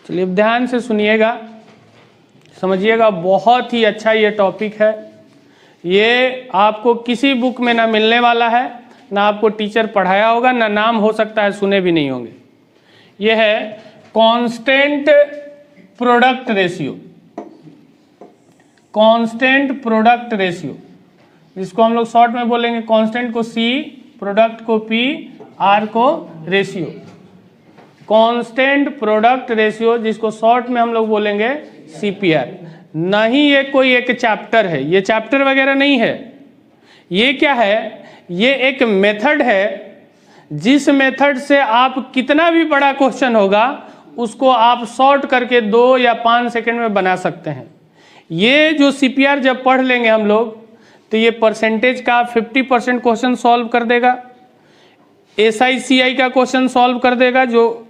चलिए ध्यान से सुनिएगा, समझिएगा, बहुत ही अच्छा ये टॉपिक है। ये आपको किसी बुक में ना मिलने वाला है, ना आपको टीचर पढ़ाया होगा, ना नाम हो सकता है सुने भी नहीं होंगे। ये है constant product ratio. Constant product ratio, जिसको हम लोग शॉर्ट में बोलेंगे कांस्टेंट को सी, प्रोडक्ट को पी, आर को रेशियो। कांस्टेंट प्रोडक्ट रेशियो, जिसको शॉर्ट में हम लोग बोलेंगे सीपीआर। नहीं ये कोई एक चैप्टर है, ये चैप्टर वगैरह नहीं है। ये क्या है? ये एक मेथड है, जिस मेथड से आप कितना भी बड़ा क्वेश्चन होगा उसको आप शॉर्ट करके 2 या 5 सेकंड में बना सकते हैं। ये जो सीपीआर जब पढ़ लेंगे हम लोग, तो ये परसेंटेज का 50% क्वेश्चन सॉल्व कर देगा, एसआईसीआई का क्वेश्चन सॉल्व कर देगा, जो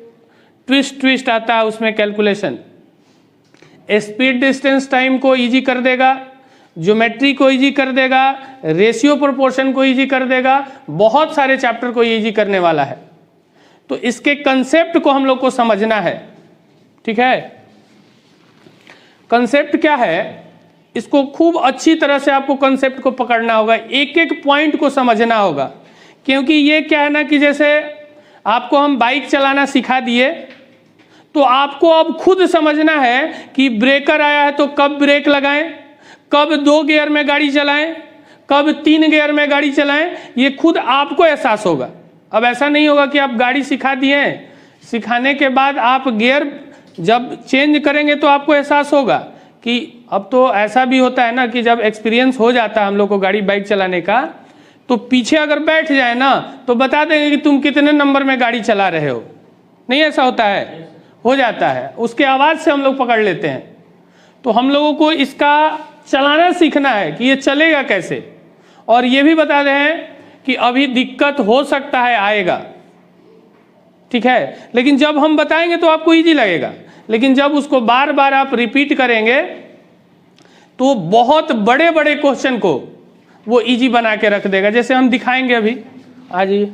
ट्विस्ट आता है उसमें कैलकुलेशन, स्पीड डिस्टेंस टाइम को इजी कर देगा, ज्योमेट्री को इजी कर देगा, रेशियो प्रोपोर्शन को इजी कर देगा, बहुत सारे चैप्टर को इजी करने वाला है। तो इसके कंसेप्ट को हम लोग को समझना है, ठीक है। कंसेप्ट क्या है, इसको खूब अच्छी तरह से आपको कंसेप्ट को पकड़ना होगा, एक एक पॉइंट को समझना होगा। क्योंकि ये क्या है ना कि जैसे आपको हम बाइक चलाना सिखा दिए, तो आपको अब खुद समझना है कि ब्रेकर आया है तो कब ब्रेक लगाएं, कब 2 गियर में गाड़ी चलाएं, कब 3 गियर में गाड़ी चलाएं, ये खुद आपको एहसास होगा। अब ऐसा नहीं होगा कि आप गाड़ी सिखा दिए, सिखाने के बाद आप गियर जब चेंज करेंगे तो आपको एहसास होगा कि अब तो ऐसा भी होता है ना कि जब एक्सपीरियंस हो जाता है हम लोग को गाड़ी बाइक चलाने का, तो पीछे अगर बैठ जाए ना तो बता देंगे कि तुम कितने नंबर में गाड़ी चला रहे हो। नहीं ऐसा होता है? हो जाता है, उसके आवाज़ से हम लोग पकड़ लेते हैं। तो हम लोगों को इसका चलाना सीखना है कि ये चलेगा कैसे, और ये भी बता दें कि अभी दिक्कत हो सकता है आएगा, ठीक है, लेकिन जब हम बताएंगे तो आपको इजी लगेगा। लेकिन जब उसको बार बार आप रिपीट करेंगे तो बहुत बड़े बड़े क्वेश्चन को वो इजी बना के रख देगा। जैसे हम दिखाएंगे अभी, आ जाइए,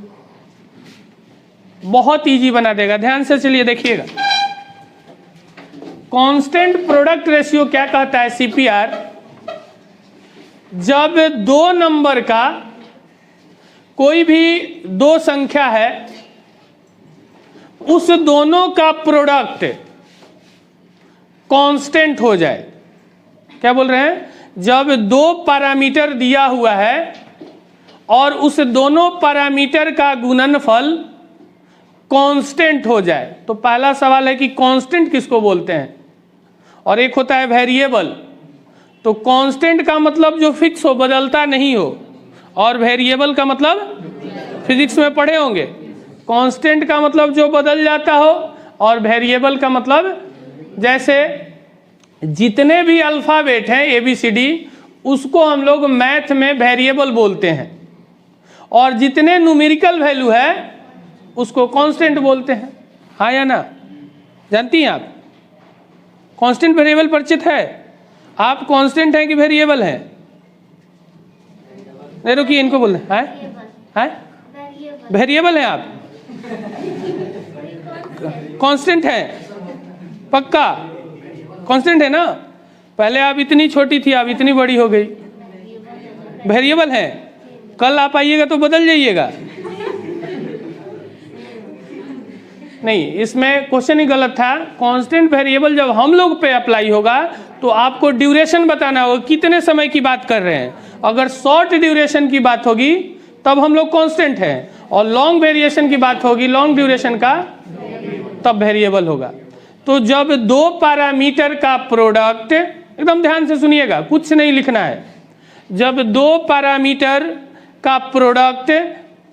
बहुत इजी बना देगा। ध्यान से चलिए देखिएगा, कांस्टेंट प्रोडक्ट रेशियो क्या कहता है सीपीआर, जब 2 नंबर का कोई भी 2 संख्या है, उस दोनों का प्रोडक्ट कांस्टेंट हो जाए। क्या बोल रहे हैं? जब 2 पैरामीटर दिया हुआ है और उस दोनों पैरामीटर का गुणनफल कांस्टेंट हो जाए, तो पहला सवाल है कि कांस्टेंट किसको बोलते हैं, और एक होता है वेरिएबल। तो कांस्टेंट का मतलब जो फिक्स हो, बदलता नहीं हो, और वेरिएबल का मतलब फिजिक्स में पढ़े होंगे, कांस्टेंट का मतलब जो बदल जाता हो, और वेरिएबल का मतलब जैसे जितने भी अल्फ़ाबेट हैं ABCD, उसको हम लोग मैथ में वेरिएबल बोलते हैं, और जितने न्यूमेरिकल वैल्यू है उसको कांस्टेंट बोलते हैं। हाँ या ना? जानती हैं आप कांस्टेंट वेरिएबल परिचित है? आप कांस्टेंट हैं कि वेरिएबल हैं? नहीं रुकिए, इनको बोल रहे हैं वेरिएबल हैं आप, कांस्टेंट है पक्का? कांस्टेंट है ना? पहले आप इतनी छोटी थी, आप इतनी बड़ी हो गई, वेरिएबल है। कल आप आइएगा तो बदल जाइएगा। नहीं, इसमें क्वेश्चन ही गलत था। कांस्टेंट वेरिएबल जब हम लोग पे अप्लाई होगा तो आपको ड्यूरेशन बताना होगा, कितने समय की बात कर रहे हैं। अगर शॉर्ट ड्यूरेशन की बात होगी तब हम लोग कांस्टेंट हैं, और लॉन्ग वेरिएशन की बात होगी, लॉन्ग ड्यूरेशन का, तब वेरिएबल होगा। तो जब 2 पैरामीटर का प्रोडक्ट, एकदम ध्यान से सुनिएगा, कुछ नहीं लिखना है, जब 2 पैरामीटर का प्रोडक्ट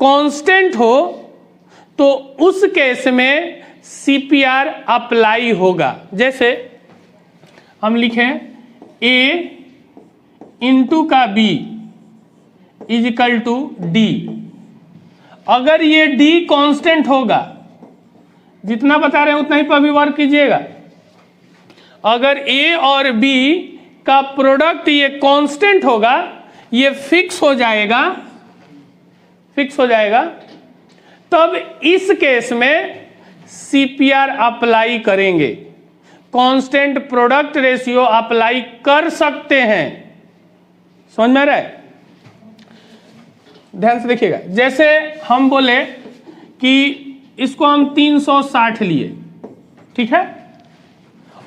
कांस्टेंट हो तो उस केस में सीपीआर अप्लाई होगा। जैसे हम लिखें A इंटू का B is equal to D। अगर ये D कांस्टेंट होगा, जितना बता रहे हैं उतना ही पर भी वर्क कीजिएगा। अगर A और B का प्रोडक्ट ये कांस्टेंट होगा, ये फिक्स हो जाएगा, फिक्स हो जाएगा, तब इस केस में सीपीआर अप्लाई करेंगे। कांस्टेंट प्रोडक्ट रेशियो अप्लाई कर सकते हैं। समझ में आ रहा है? ध्यान से देखिएगा, जैसे हम बोले कि इसको हम 360 लिए, ठीक है,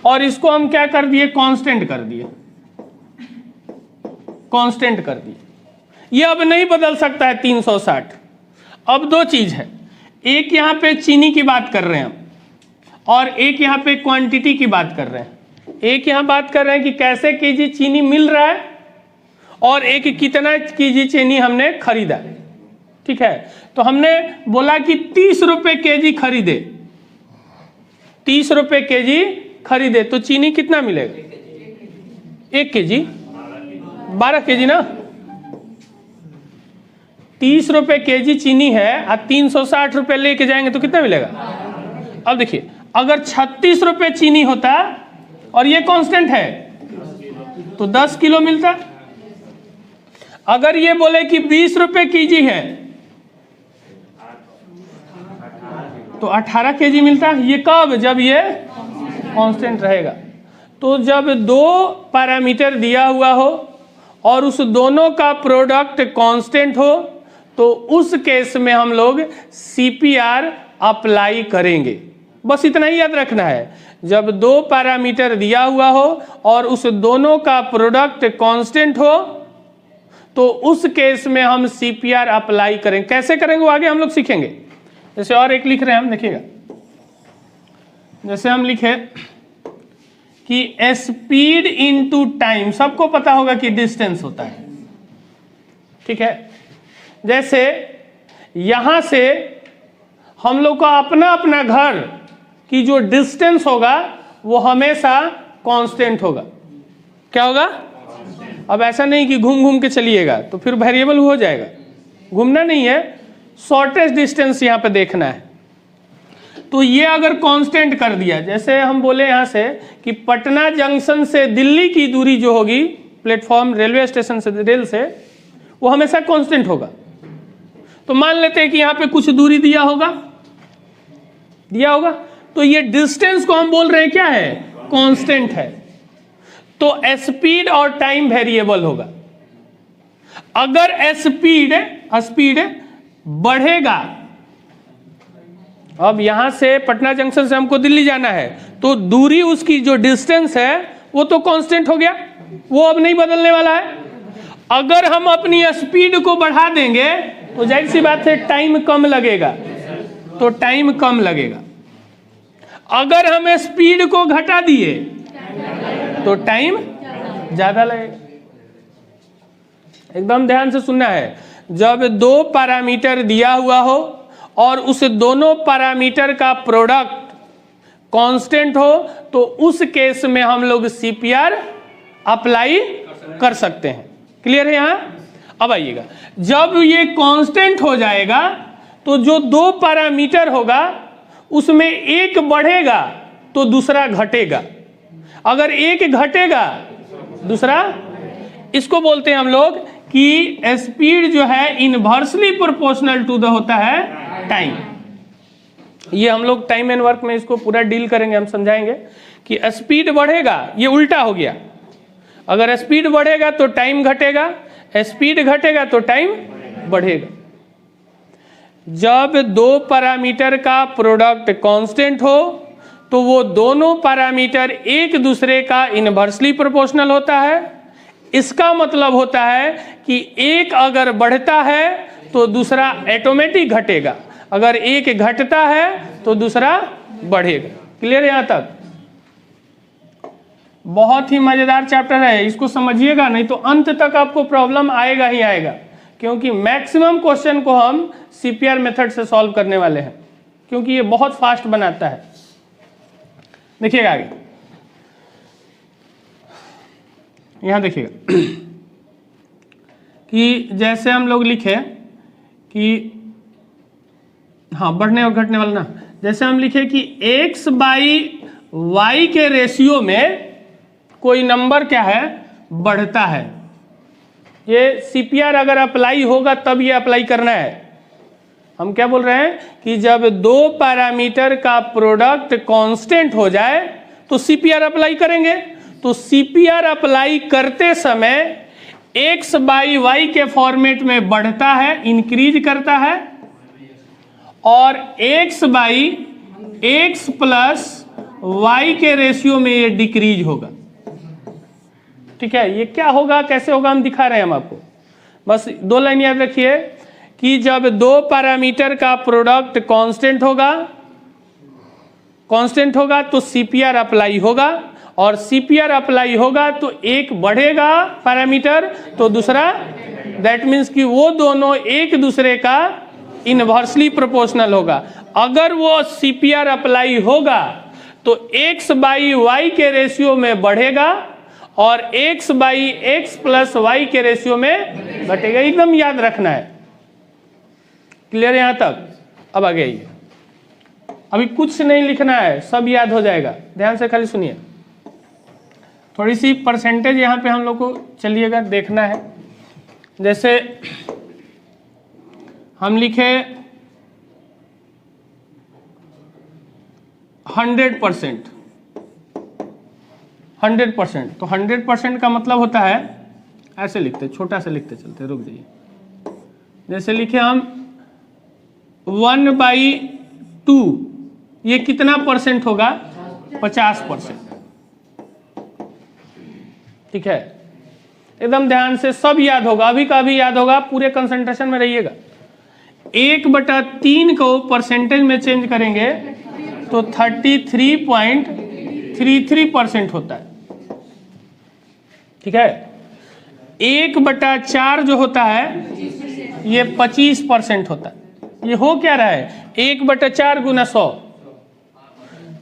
और इसको हम क्या कर दिए, कांस्टेंट कर दिए, कांस्टेंट कर दिए। ये अब नहीं बदल सकता है 360। अब दो चीज है, एक यहां पे चीनी की बात कर रहे हैं हम, और एक यहां पे क्वांटिटी की बात कर रहे हैं। एक यहां बात कर रहे हैं कि कैसे केजी चीनी मिल रहा है, और एक कितना केजी चीनी हमने खरीदा, ठीक है। तो हमने बोला कि 30 रुपए केजी खरीदे, 30 रुपए केजी खरीदे, तो चीनी कितना मिलेगा, 1 केजी, 12 केजी ना। 30 रुपए केजी चीनी है और 360 रुपए लेके जाएंगे तो कितना मिलेगा। अब देखिए, अगर 36 रुपए चीनी होता और ये कांस्टेंट है तो 10 किलो मिलता। अगर ये बोले कि 20 रुपए केजी है तो 18 केजी मिलता। ये कब, जब ये कांस्टेंट रहेगा। तो जब दो पैरामीटर दिया हुआ हो और उस दोनों का प्रोडक्ट कांस्टेंट हो तो उस केस में हम लोग CPR अप्लाई करेंगे। बस इतना ही याद रखना है, जब दो पैरामीटर दिया हुआ हो और उस दोनों का प्रोडक्ट कांस्टेंट हो तो उस केस में हम CPR अप्लाई करेंगे। कैसे करेंगे वो आगे हम लोग सीखेंगे। जैसे और एक लिख रहे हैं हम, देखिएगा, जैसे हम लिखे कि स्पीड इनटू टाइम, सबको पता होगा कि डिस्टेंस होता है, ठीक है। जैसे यहां से हम लोग का अपना अपना घर की जो डिस्टेंस होगा वो हमेशा कांस्टेंट होगा। क्या होगा? अब ऐसा नहीं कि घूम घूम के चलिएगा तो फिर वेरिएबल हो जाएगा, घूमना नहीं है, शॉर्टेस्ट डिस्टेंस यहाँ पे देखना है। तो ये अगर कांस्टेंट कर दिया, जैसे हम बोले यहाँ से कि पटना जंक्शन से दिल्ली की दूरी जो होगी प्लेटफॉर्म रेलवे स्टेशन से रेल से, वो हमेशा कांस्टेंट होगा। तो मान लेते हैं कि यहाँ पे कुछ दूरी दिया होगा, तो ये डिस्टेंस को हम बोल रहे हैं क्या है, कांस्टेंट है। तो स्पीड और टाइम वेरिएबल होगा। अगर स्पीड बढ़ेगा, अब यहां से पटना जंक्शन से हमको दिल्ली जाना है तो दूरी, उसकी जो डिस्टेंस है वो तो कांस्टेंट हो गया, वो अब नहीं बदलने वाला है। अगर हम अपनी स्पीड को बढ़ा देंगे तो जाहिर सी बात है टाइम कम लगेगा, तो टाइम कम लगेगा। अगर हम स्पीड को घटा दिए तो टाइम ज्यादा लगेगा। एकदम ध्यान से सुनना है, जब दो पैरामीटर दिया हुआ हो और उस दोनों पैरामीटर का प्रोडक्ट कांस्टेंट हो तो उस केस में हम लोग CPR अप्लाई कर सकते हैं। क्लियर है यहां? अब आइएगा, जब ये कांस्टेंट हो जाएगा तो जो दो पैरामीटर होगा उसमें एक बढ़ेगा तो दूसरा घटेगा, अगर एक घटेगा दूसरा, इसको बोलते हैं हम लोग कि स्पीड जो है इनवर्सली प्रोपोर्शनल टू द होता है टाइम। ये हम लोग टाइम एंड वर्क में इसको पूरा डील करेंगे, हम समझाएंगे कि स्पीड बढ़ेगा, ये उल्टा हो गया। अगर स्पीड बढ़ेगा तो टाइम घटेगा, स्पीड घटेगा तो टाइम बढ़ेगा। जब दो पैरामीटर का प्रोडक्ट कांस्टेंट हो तो वो दोनों पैरामीटर एक दूसरे का इनवर्सली प्रोपोर्शनल होता है। इसका मतलब होता है कि एक अगर बढ़ता है तो दूसरा ऑटोमेटिक घटेगा, अगर एक घटता है तो दूसरा बढ़ेगा। क्लियर है यहां तक? बहुत ही मजेदार चैप्टर है, इसको समझिएगा, नहीं तो अंत तक आपको प्रॉब्लम आएगा ही आएगा, क्योंकि मैक्सिमम क्वेश्चन को हम CPR मेथड से सॉल्व करने वाले हैं, क्योंकि ये बहुत फास्ट बनाता है। देखिएगा आगे, यहां देखिएगा कि जैसे हम लोग लिखे कि हाँ, बढ़ने और घटने वाला ना, जैसे हम लिखे कि x/y के रेशियो में कोई नंबर क्या है, बढ़ता है। ये CPR अगर अप्लाई होगा तब ये अप्लाई करना है। हम क्या बोल रहे हैं कि जब दो पैरामीटर का प्रोडक्ट कांस्टेंट हो जाए तो CPR अप्लाई करेंगे। तो CPR अप्लाई करते समय x बाई वाई के फॉर्मेट में बढ़ता है, इंक्रीज करता है, और x by x plus y के रेशियो में ये डिक्रीज होगा। ठीक है, ये क्या होगा, कैसे होगा, हम दिखा रहे हैं हम आपको। बस 2 लाइन याद रखिए कि जब 2 पैरामीटर का प्रोडक्ट कांस्टेंट होगा तो CPR अप्लाई होगा, और CPR अप्लाई होगा तो एक बढ़ेगा पैरामीटर तो दूसरा, दैट मीन्स कि वो दोनों एक दूसरे का इनवर्सली प्रोपोर्शनल होगा। अगर वो CPR अप्लाई होगा तो x बाई वाई के रेशियो में बढ़ेगा और x by x plus y के रेशियो में घटेगा। एकदम याद रखना है। क्लियर यहां तक? अब आगे आइए, अभी कुछ नहीं लिखना है, सब याद हो जाएगा। ध्यान से खाली सुनिए। थोड़ी सी परसेंटेज यहाँ पे हम लोग को चलिएगा देखना है। जैसे हम लिखे 100%, तो 100% का मतलब होता है, ऐसे लिखते, छोटा से लिखते चलते, रुक जाइए। जैसे लिखे हम 1/2, ये कितना परसेंट होगा? 50%। ठीक है, एकदम ध्यान से सब याद होगा, अभी का अभी याद होगा, पूरे कंसंट्रेशन में रहिएगा। 1/3 को परसेंटेज में चेंज करेंगे तो 33.33% होता है। ठीक है, 1/4 जो होता है ये 25% होता है। ये हो क्या रहा है? 1/4 गुना 100।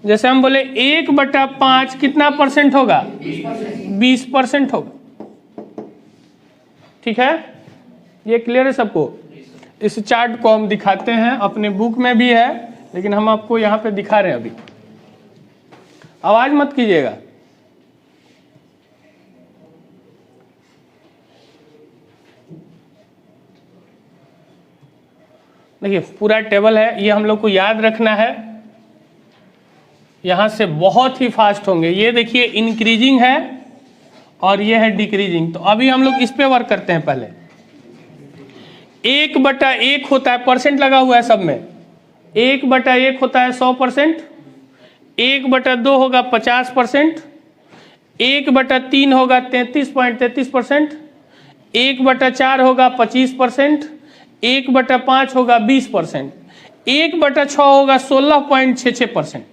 जैसे हम बोले 1/5 कितना परसेंट होगा? 20% होगा। ठीक है, ये क्लियर है सबको? इस चार्ट को हम दिखाते हैं, अपने बुक में भी है, लेकिन हम आपको यहाँ पे दिखा रहे हैं। अभी आवाज मत कीजिएगा। देखिए पूरा टेबल है, ये हम लोग को याद रखना है। यहां से बहुत ही फास्ट होंगे। ये देखिए इंक्रीजिंग है और ये है डिक्रीजिंग। तो अभी हम लोग इस पे वर्क करते हैं। पहले 1/1 होता है, परसेंट लगा हुआ है सब में। 1/1 होता है 100%, 1/2 होगा 50%, 1/3 होगा 33.33%, 1/4 होगा 25%, 1/5 होगा 20%, 1/6 होगा 16.66%।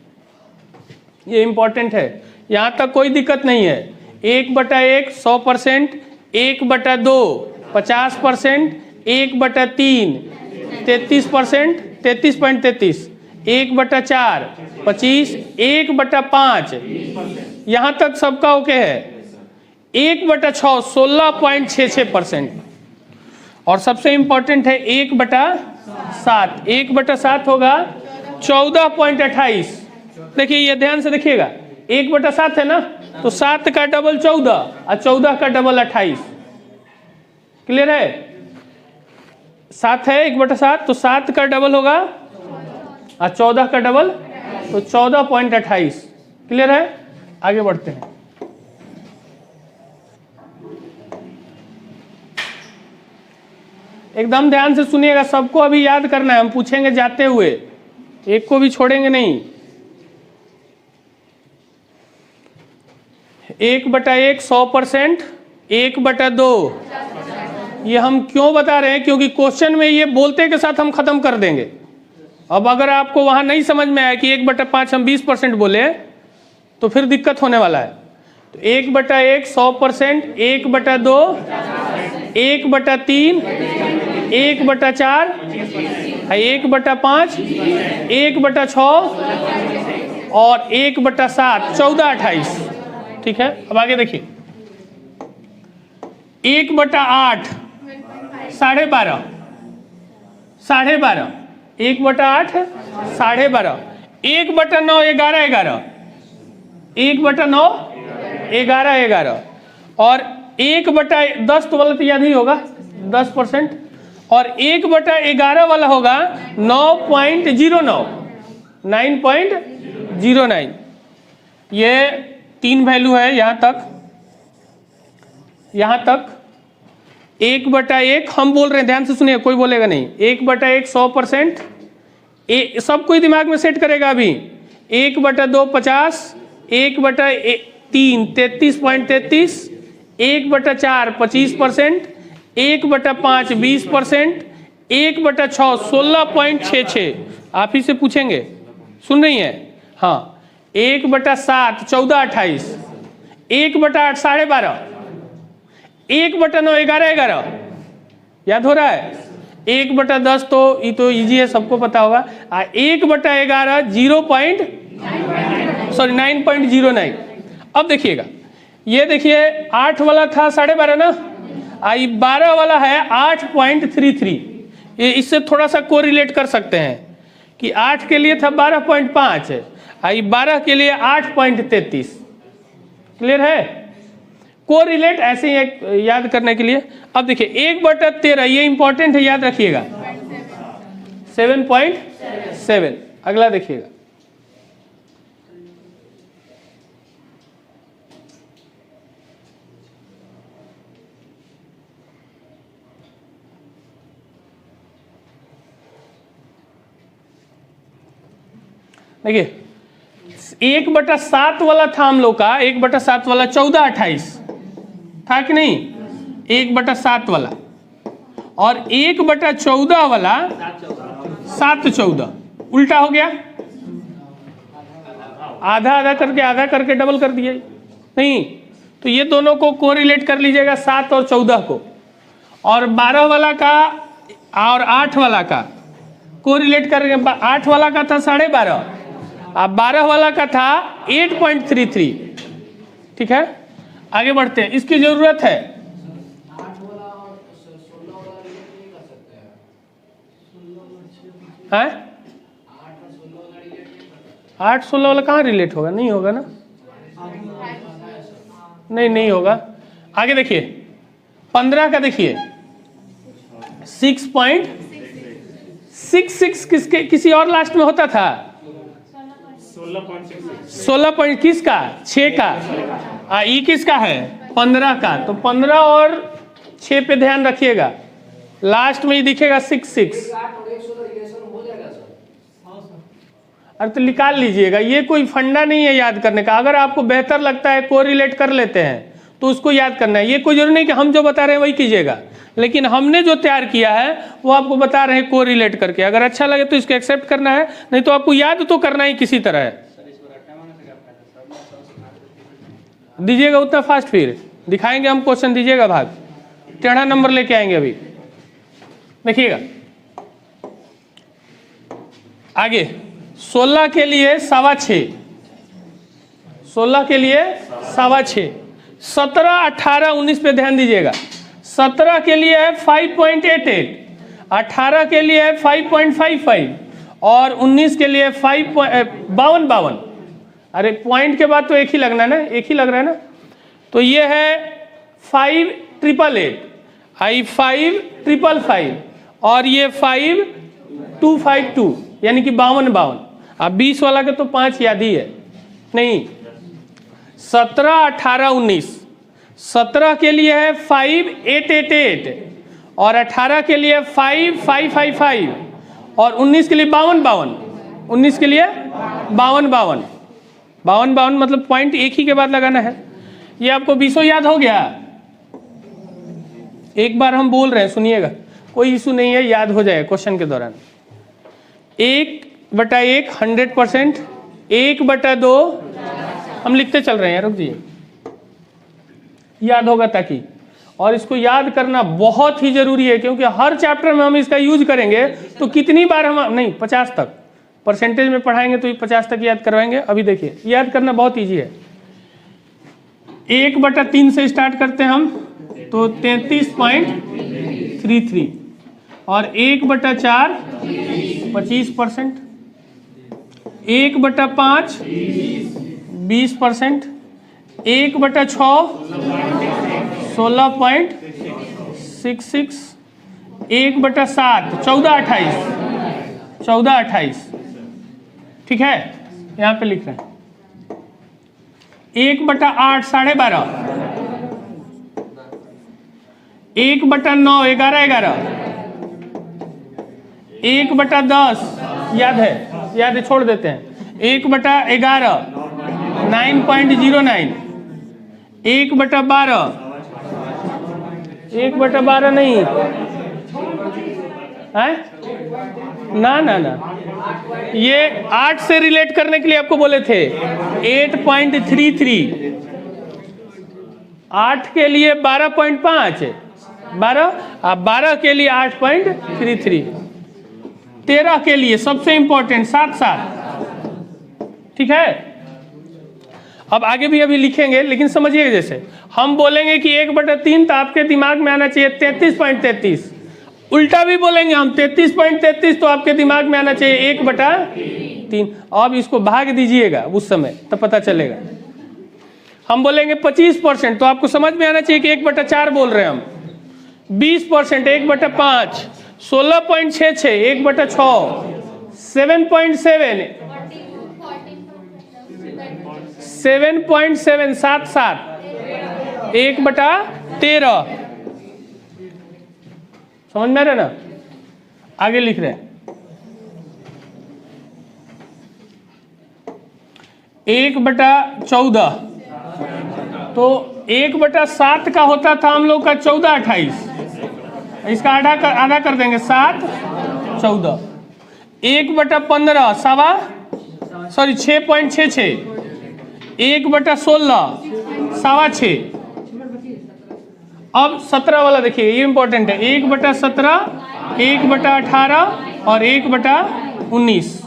ये इंपॉर्टेंट है, यहां तक कोई दिक्कत नहीं है। 1/1 100%, 1/2 50%, 1/3 33%, 33.33, 1/4 25, 1/5 यहां तक सबका ओके है। 1/6 16.66%, और सबसे इंपॉर्टेंट है 1/7। 1/7 होगा 14.28। देखिए ये ध्यान से देखिएगा, 1/7 है ना, तो 7 का डबल 14 और 14 का डबल 28। क्लियर है? 7 है 1/7, तो 7 का डबल होगा और 14 का डबल, तो 14.28। क्लियर है? आगे बढ़ते हैं। एकदम ध्यान से सुनिएगा, सबको अभी याद करना है, हम पूछेंगे जाते हुए, एक को भी छोड़ेंगे नहीं। 1/1 100%, 1/2 ये हम क्यों बता रहे हैं? क्योंकि क्वेश्चन में ये बोलते के साथ हम खत्म कर देंगे। अब अगर आपको वहां नहीं समझ में आया कि 1/5 हम 20% बोले तो फिर दिक्कत होने वाला है। तो 1/1 100%, 1/2 1/3 1/4 1/5 1/6 और 1/7 14/28। ठीक है, अब आगे देखिए 1/8 12.5 12.5 1/8 12.5 1/9 11 1/9 11 और 1/10 तो वाला तो याद ही होगा 10%, और 1/11 वाला होगा 9.09 9.09। ये 3 वैल्यू है यहाँ तक 1/1 हम बोल रहे हैं, ध्यान से सुनिए, कोई बोलेगा नहीं। 1/1 100%, सब कोई दिमाग में सेट करेगा अभी। 1/2 50, 1/3 33.33, 1/4 25%, 1/5 20%, 1/6 16.66। आप ही से पूछेंगे, सुन रही हैं? हाँ। 1/7 14-28, 1/8 12.5, 1/9 11-11। याद हो रहा है? 1/10 तो ये तो इजी है, सबको पता होगा। 1/11 9.09। अब देखिएगा, ये देखिए 8 वाला था 12.5 ना, 12 वाला है 8.33। ये इससे थोड़ा सा कोरिलेट कर सकते हैं कि 8 के लिए था 12.5, 12 के लिए 8.33। क्लियर है? कोरिलेट ऐसे ही एक याद करने के लिए। अब देखिए 1/13, ये इंपॉर्टेंट है, याद रखिएगा, 7.7। अगला देखिएगा, देखिए 1/7 वाला था हम लोग का, 1/7 वाला 14-28 था कि नहीं? 1/7 वाला, और 1/14 वाला 7/14, उल्टा हो गया। आधा करके डबल कर दिया नहीं, तो ये दोनों को कोरिलेट कर लीजिएगा, 7 और 14 को। और 12 वाला का और 8 वाला का कोरिलेट करेंगे। 8 वाला का था 12.5, अब 12 वाला का था 8.33। ठीक है, आगे बढ़ते हैं। इसकी जरूरत है, 8-16 वाला कहाँ रिलेट होगा? नहीं होगा ना, नहीं होगा। आगे देखिए 15 का, देखिए 6.66 किसी और लास्ट में होता था, 16 किसका? 6 का। ई किसका है? 15 का। तो 15 और 6 पे ध्यान रखिएगा, लास्ट में ही दिखेगा 66। अरे तो निकाल लीजिएगा, ये कोई फंडा नहीं है याद करने का। अगर आपको बेहतर लगता है कोरिलेट कर लेते हैं तो उसको याद करना है। ये कोई जरूरी नहीं कि हम जो बता रहे हैं वही कीजिएगा, लेकिन हमने जो तैयार किया है वो आपको बता रहे हैं कोरिलेट करके। अगर अच्छा लगे तो इसको एक्सेप्ट करना है, नहीं तो आपको याद तो करना ही किसी तरह है। दीजिएगा उतना फास्ट, फिर दिखाएंगे हम क्वेश्चन, दीजिएगा भाग, टेढ़ा नंबर लेके आएंगे। अभी देखिएगा आगे, 16 के लिए 6.25, 16 के लिए 6.25, 17 18 19 पे ध्यान दीजिएगा। 17 के लिए है 5.88, 18 के लिए है 5.55 और 19 के लिए 52। अरे पॉइंट के बाद तो एक ही लगना ना, एक ही लग रहा है ना। तो ये है 5,888, 5,555 और ये 5,252, यानी कि 52। अब 20 वाला के तो 5 याद ही है नहीं। 17 18 19, 17 के लिए है 5,888 और 18 के लिए 5,555 और 19 के लिए 52, 19 के लिए 52 मतलब पॉइंट एक ही के बाद लगाना है। ये आपको 20 याद हो गया? एक बार हम बोल रहे हैं, सुनिएगा, कोई इशू नहीं है, याद हो जाए क्वेश्चन के दौरान। 1/1 100%, 1/2 हम लिखते चल रहे हैं, रुक जाइए, याद होगा ताकि। और इसको याद करना बहुत ही जरूरी है, क्योंकि हर चैप्टर में हम इसका यूज करेंगे तो कितनी बार हम नहीं 50 तक परसेंटेज में पढ़ाएंगे तो 50 तक याद करवाएंगे। अभी देखिए याद करना बहुत ईजी है। 1/3 से स्टार्ट करते हैं हम, तो 33.33 और 1/4 25%, 1/5 20%, 1/6 16.66, 1/7 14 28। ठीक है, यहाँ पे लिख रहे हैं 1/8 12.5, 1/9 11, 1/10 याद है, छोड़ देते हैं, 1/11 9.09, 1/12 1/12 नहीं है ना, ये 8 से रिलेट करने के लिए आपको बोले थे 8.33, 8 के लिए 12.5, 12 के लिए 8.33, 13 के लिए सबसे इंपॉर्टेंट 7, ठीक है। अब आगे भी अभी लिखेंगे, लेकिन समझिए, जैसे हम बोलेंगे कि 1/3 तो आपके दिमाग में आना चाहिए 33.33, उल्टा भी बोलेंगे हम 33.33 तो आपके दिमाग में आना चाहिए 1/3। अब इसको भाग दीजिएगा उस समय तब पता चलेगा। हम बोलेंगे 25% तो आपको समझ में आना चाहिए कि 1/4 बोल रहे हैं हम। 20% 1/5, 16.66 1/6, 7.7 7.7 7 1/13, समझ में आ रहा है ना। आगे लिख रहे हैं 1/14, तो 1/7 का होता था हम लोग का 14 28, इसका आधा कर देंगे 7 14, 1/15 6.66, 1/16 6.25। अब 17 वाला देखिए, ये इंपॉर्टेंट है, 1/17, 1/18 और 1/19,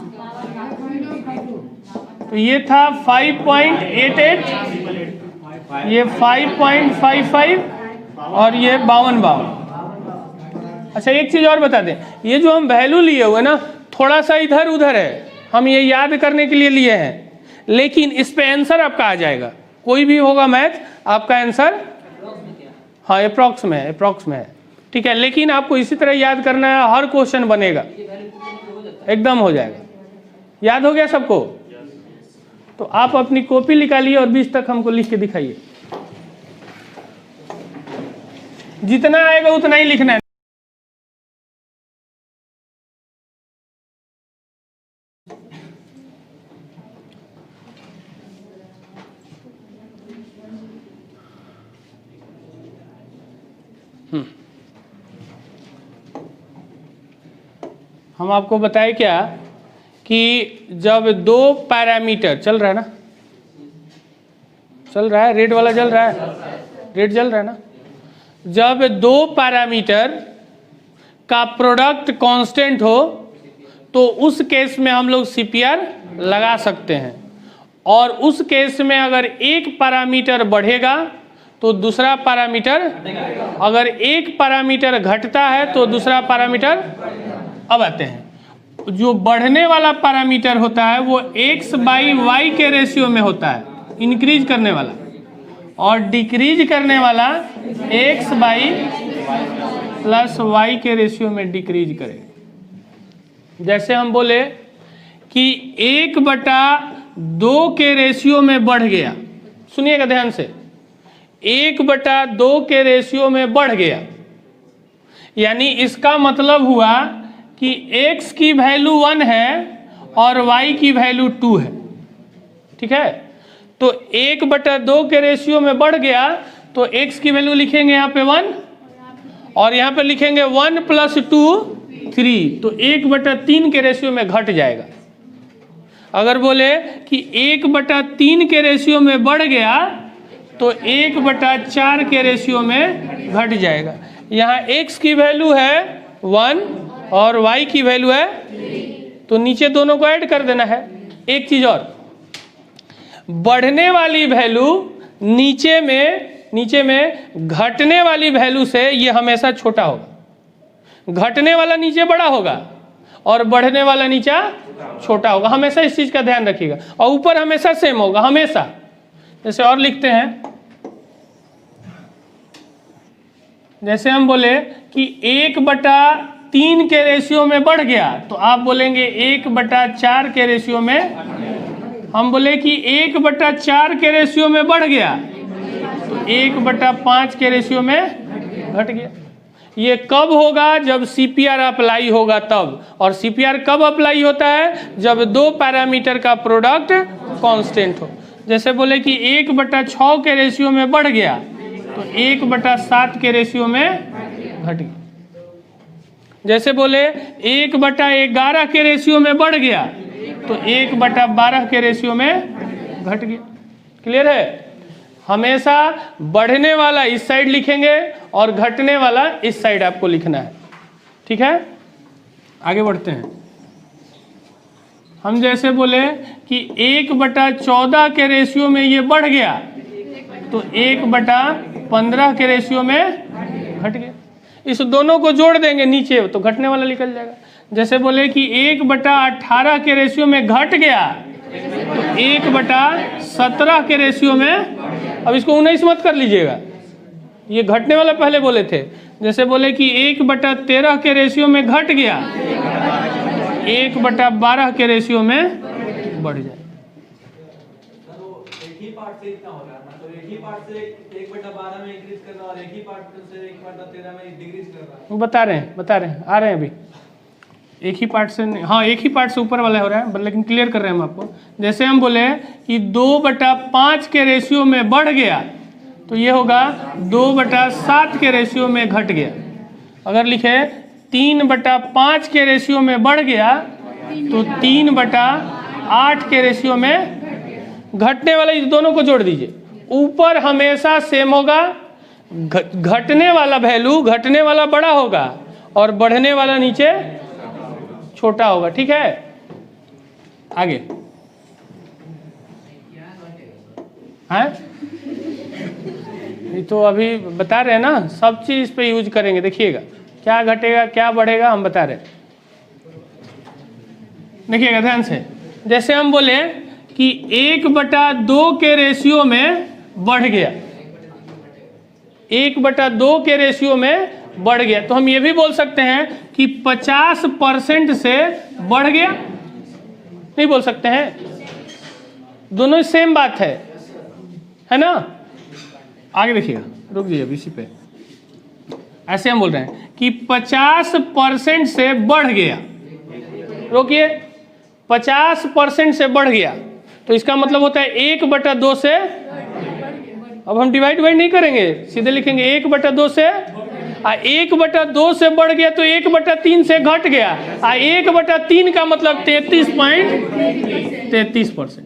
तो ये था 5.88, ये 5.55 और ये 52। अच्छा एक चीज और बता दें, ये जो हम वैल्यू लिए हुए ना, थोड़ा सा इधर उधर है, हम ये याद करने के लिए लिए हैं, लेकिन इस पे आंसर आपका आ जाएगा। कोई भी होगा मैथ, आपका आंसर हाँ अप्रॉक्स में है, ठीक है। लेकिन आपको इसी तरह याद करना है, हर क्वेश्चन बनेगा, एकदम हो जाएगा। याद हो गया सबको? तो आप अपनी कॉपी निकालिए और 20 तक हमको लिख के दिखाइए। जितना आएगा उतना ही लिखना है। हम आपको बताए क्या कि जब दो पैरामीटर चल रहा है ना, चल रहा है, रेड वाला जल रहा है, रेड जल रहा है ना, जब दो पैरामीटर का प्रोडक्ट कांस्टेंट हो तो उस केस में हम लोग CPR लगा सकते हैं, और उस केस में अगर एक पैरामीटर बढ़ेगा तो दूसरा पैरामीटर, अगर एक पैरामीटर घटता है तो दूसरा पैरामीटर। अब आते हैं, जो बढ़ने वाला पैरामीटर होता है वो x/y के रेशियो में होता है, इंक्रीज करने वाला, और डिक्रीज करने वाला x/y के रेशियो में डिक्रीज करेगा। जैसे हम बोले कि 1/2 के रेशियो में बढ़ गया, सुनिएगा ध्यान से, 1/2 के रेशियो में बढ़ गया, यानी इसका मतलब हुआ कि x की वैल्यू 1 है और y की वैल्यू 2 है, ठीक है। तो 1/2 के रेशियो में बढ़ गया तो x की वैल्यू लिखेंगे यहाँ पे 1 और यहाँ पे लिखेंगे 1 + 2 3, तो 1/3 के रेशियो में घट जाएगा। अगर बोले कि 1/3 के रेशियो में बढ़ गया तो 1/4 के रेशियो में घट जाएगा। यहाँ x की वैल्यू है 1 और y की वैल्यू है 3, तो नीचे दोनों को ऐड कर देना है। एक चीज और, बढ़ने वाली वैल्यू नीचे में घटने वाली वैल्यू से ये हमेशा छोटा होगा, घटने वाला नीचे बड़ा होगा और बढ़ने वाला नीचा छोटा होगा, हमेशा इस चीज का ध्यान रखिएगा। और ऊपर हमेशा सेम होगा, हमेशा। जैसे और लिखते हैं, जैसे हम बोले कि 1/3 के रेशियो में बढ़ गया तो आप बोलेंगे 1/4 के रेशियो में हम बोले कि 1/4 के रेशियो में बढ़ गया तो 1/5 के रेशियो में घट गया। ये कब होगा? जब CPR अप्लाई होगा तब। और CPR कब अप्लाई होता है? जब 2 पैरामीटर का प्रोडक्ट कांस्टेंट हो। जैसे बोले कि 1/6 के रेशियो में बढ़ गया तो 1/7 के रेशियो में घट गया। जैसे बोले 1/11 के रेशियो में बढ़ गया तो 1/12 के रेशियो में घट गया। क्लियर है? हमेशा बढ़ने वाला इस साइड लिखेंगे और घटने वाला इस साइड आपको लिखना है। ठीक है, आगे बढ़ते हैं। हम जैसे बोले कि 1/14 के रेशियो में ये बढ़ गया तो 1/15 के रेशियो में घट गया। इस दोनों को जोड़ देंगे नीचे तो घटने वाला निकल जाएगा। जैसे बोले कि 1/18 के रेशियो में घट गया तो 1/17 के रेशियो में, अब इसको 19 मत कर लीजिएगा, ये घटने वाला पहले बोले थे। जैसे बोले कि 1/13 के रेशियो में घट गया 1/12 के रेशियो में बढ़ जाए। एक ही पार्ट से इतना हो रहा है, मतलब एक ही पार्ट से 1/12 में इंक्रीज कर रहा है और एक ही पार्ट से 1/13 में डिक्रीज कर रहा है। बता रहे हैं आ रहे हैं अभी। एक ही पार्ट से, हाँ एक ही पार्ट से ऊपर वाला हो रहा है, लेकिन क्लियर कर रहे हैं हम आपको। जैसे हम बोले कि 2/5 के रेशियो में बढ़ गया तो ये होगा 2/7 के रेशियो में घट गया। अगर लिखे 3/5 के रेशियो में बढ़ गया तो 3/8 के रेशियो में घटने वाले, इस दोनों को जोड़ दीजिए। ऊपर हमेशा सेम होगा, घटने वाला वैल्यू, घटने वाला बड़ा होगा और बढ़ने वाला नीचे छोटा होगा। ठीक है, आगे हैं? ये तो अभी बता रहे हैं ना, सब चीज इस पे यूज करेंगे। देखिएगा क्या घटेगा क्या बढ़ेगा हम बता रहे हैं। देखिएगा ध्यान से। जैसे हम बोले कि 1/2 के रेशियो में बढ़ गया, 1/2 के रेशियो में बढ़ गया, तो हम ये भी बोल सकते हैं कि 50% से बढ़ गया। नहीं बोल सकते हैं? दोनों सेम बात है ना? आगे देखिएगा, रुक जाइए अभी इसी पे। ऐसे हम बोल रहे हैं कि 50% से बढ़ गया, रोकिए, 50% से बढ़ गया तो इसका मतलब होता है 1/2 से, अब हम डिवाइड नहीं करेंगे, सीधे लिखेंगे 1/2 से, 1/2 से बढ़ गया तो 1/3 से घट गया, 1/3 का मतलब 33.33%।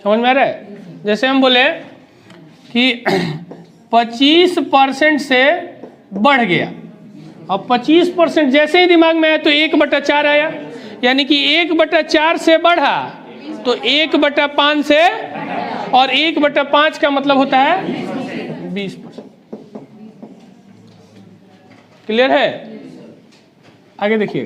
समझ में आ रहा है? जैसे हम बोले कि 25% से बढ़ गया, अब 25% जैसे ही दिमाग में आया तो 1/4 आया, यानी कि 1/4 से बढ़ा तो 1/5 से, और 1/5 का मतलब होता है 20%। क्लियर है? आगे देखिए,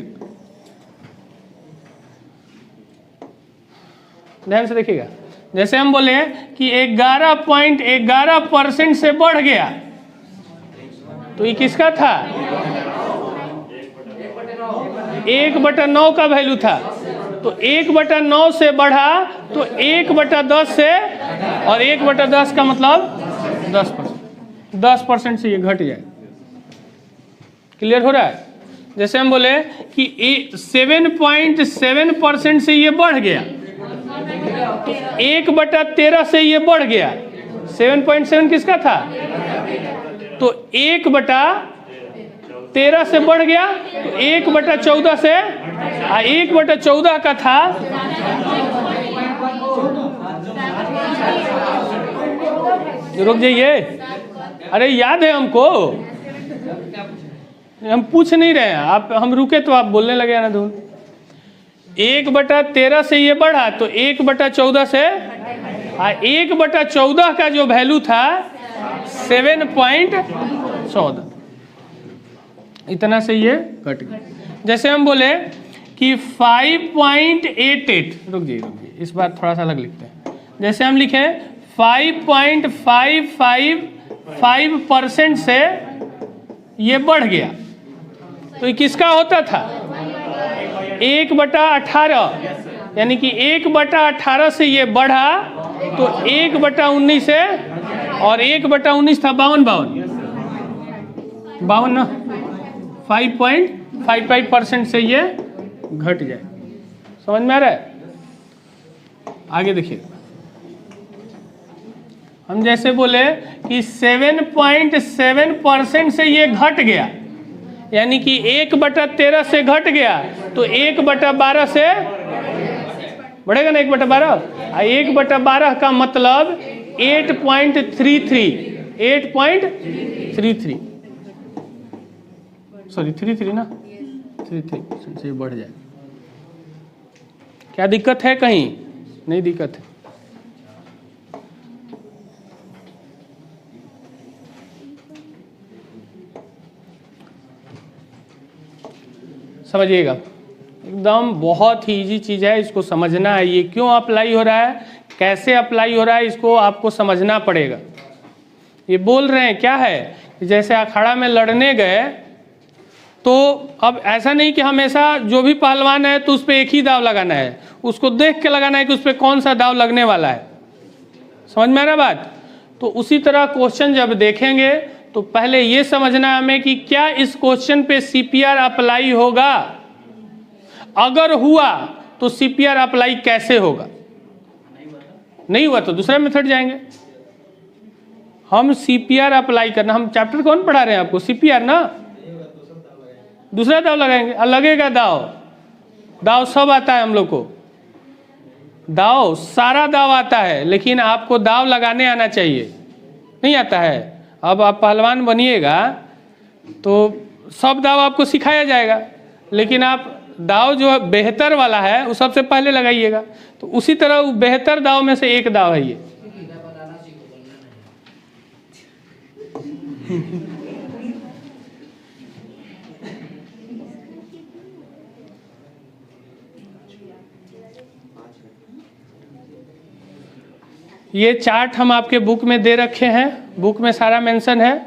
ध्यान से देखिएगा। जैसे हम बोले कि 11.11% से बढ़ गया तो ये किसका था? 1/9 का वैल्यू था, तो 1/9 से बढ़ा तो 1/10 से, और 1/10 का मतलब 10%, 10% से ये घट जाए। क्लियर हो रहा है? जैसे हम बोले कि 7.7% से ये बढ़ गया तो 1/13 से ये बढ़ गया, 7.7 किसका था? तो 1/13 से बढ़ गया तो 1/14 से, 1/14 का था, रुक जाइए, अरे याद है हमको, हम पूछ नहीं रहे हैं आप, हम रुके तो आप बोलने लगे ना धुन। 1/13 से ये बढ़ा तो 1/14 से, 1/14 का जो वैल्यू था 7.14, इतना से ये घट गया। जैसे हम बोले कि 5.88, रुक जाइए इस बार थोड़ा सा अलग लिखते हैं। जैसे हम लिखे 5.555% से ये बढ़ गया तो ये किसका होता था? 1/18, यानी कि 1/18 से ये बढ़ा तो 1/19 है, और 1/19 था 52 ना, 5.55% से ये घट जाए। समझ में आ रहा है? आगे देखिए, हम जैसे बोले कि 7.7% से ये घट गया, यानी कि 1/13 से घट गया तो 1/12 से बढ़ेगा ना, 1/12। 1/12 का मतलब 8.33 सॉरी 33 ना, 33% से बढ़ जाए। क्या दिक्कत है? कहीं नहीं दिक्कत है। समझिएगा, एकदम बहुत ही इजी चीज़ है, इसको समझना है। ये क्यों अप्लाई हो रहा है, कैसे अप्लाई हो रहा है, इसको आपको समझना पड़ेगा। ये बोल रहे हैं क्या है, जैसे अखाड़ा में लड़ने गए तो अब ऐसा नहीं कि हमेशा जो भी पहलवान है तो उस पर एक ही दाव लगाना है, उसको देख के लगाना है कि उस पर कौन सा दाव लगने वाला है। समझ में आ रहा बात? तो उसी तरह क्वेश्चन जब देखेंगे तो पहले ये समझना है हमें कि क्या इस क्वेश्चन पे CPR अप्लाई होगा, अगर हुआ तो CPR अप्लाई कैसे होगा, नहीं हुआ तो दूसरा मेथड जाएंगे। हम CPR अप्लाई करना, हम चैप्टर कौन पढ़ा रहे हैं आपको? CPR ना, दूसरा दाव लगाएंगे। लगेगा दाव सब आता है हम लोग को, दाव सारा दाव आता है, लेकिन आपको दाव लगाने आना चाहिए, नहीं आता है। अब आप पहलवान बनिएगा तो सब दाव आपको सिखाया जाएगा, लेकिन आप दाव जो बेहतर वाला है वो सबसे पहले लगाइएगा। तो उसी तरह वो बेहतर दाव में से एक दाव है ये। ये चार्ट हम आपके बुक में दे रखे हैं, बुक में सारा मेंशन है,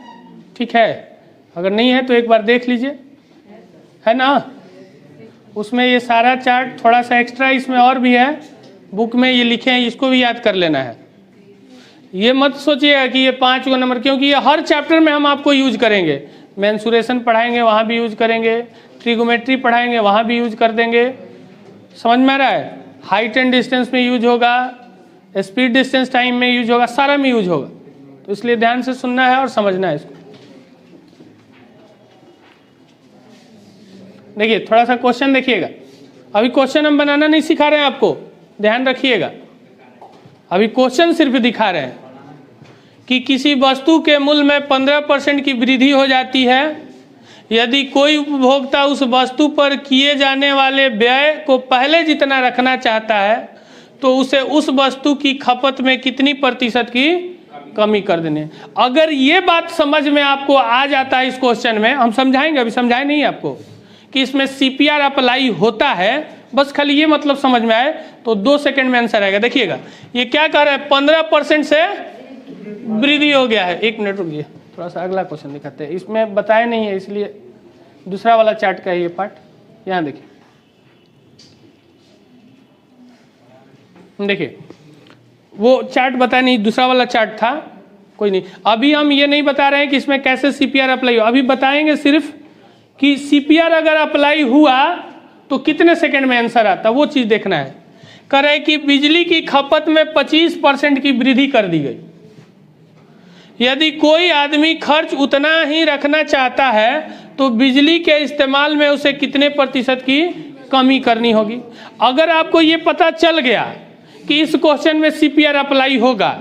ठीक है? अगर नहीं है तो एक बार देख लीजिए, है ना? उसमें ये सारा चार्ट, थोड़ा सा एक्स्ट्रा इसमें और भी है, बुक में ये लिखे हैं, इसको भी याद कर लेना है। ये मत सोचिएगा कि ये 5 नंबर, क्योंकि ये हर चैप्टर में हम आपको यूज करेंगे। मेंसुरेशन पढ़ाएंगे वहाँ भी यूज करेंगे, ट्रिगोमेट्री पढ़ाएंगे वहाँ भी यूज कर देंगे। समझ में आ रहा है? हाइट एंड डिस्टेंस में यूज होगा, स्पीड डिस्टेंस टाइम में यूज होगा, सारा में यूज होगा। तो इसलिए ध्यान से सुनना है और समझना है इसको। देखिए थोड़ा सा क्वेश्चन देखिएगा, अभी क्वेश्चन हम बनाना नहीं सिखा रहे हैं आपको, ध्यान रखिएगा। अभी क्वेश्चन सिर्फ दिखा रहे हैं कि किसी वस्तु के मूल्य में 15% की वृद्धि हो जाती है यदि कोई उपभोक्ता उस वस्तु पर किए जाने वाले व्यय को पहले जितना रखना चाहता है तो उसे उस वस्तु की खपत में कितनी प्रतिशत की कमी कर देने। अगर ये बात समझ में आपको आ जाता है इस क्वेश्चन में, हम समझाएंगे, अभी समझाए नहीं आपको कि इसमें CPR अप्लाई होता है, बस खाली ये मतलब समझ में आए तो 2 सेकंड में आंसर आएगा। देखिएगा ये क्या कह रहा है, 15% से वृद्धि हो गया है। 1 मिनट रुकिए, थोड़ा सा अगला क्वेश्चन दिखाते हैं, इसमें बताया नहीं है इसलिए दूसरा वाला चार्ट का है ये पार्ट। यहाँ देखिए, देखिए वो चार्ट बताया नहीं, दूसरा वाला चार्ट था, कोई नहीं। अभी हम ये नहीं बता रहे हैं कि इसमें कैसे CPR अप्लाई हो, अभी बताएंगे सिर्फ कि CPR अगर अप्लाई हुआ तो कितने सेकंड में आंसर आता, वो चीज़ देखना है। कह रहे कि बिजली की खपत में 25% की वृद्धि कर दी गई। यदि कोई आदमी खर्च उतना ही रखना चाहता है तो बिजली के इस्तेमाल में उसे कितने प्रतिशत की कमी करनी होगी। अगर आपको ये पता चल गया कि इस क्वेश्चन में CPR अप्लाई होगा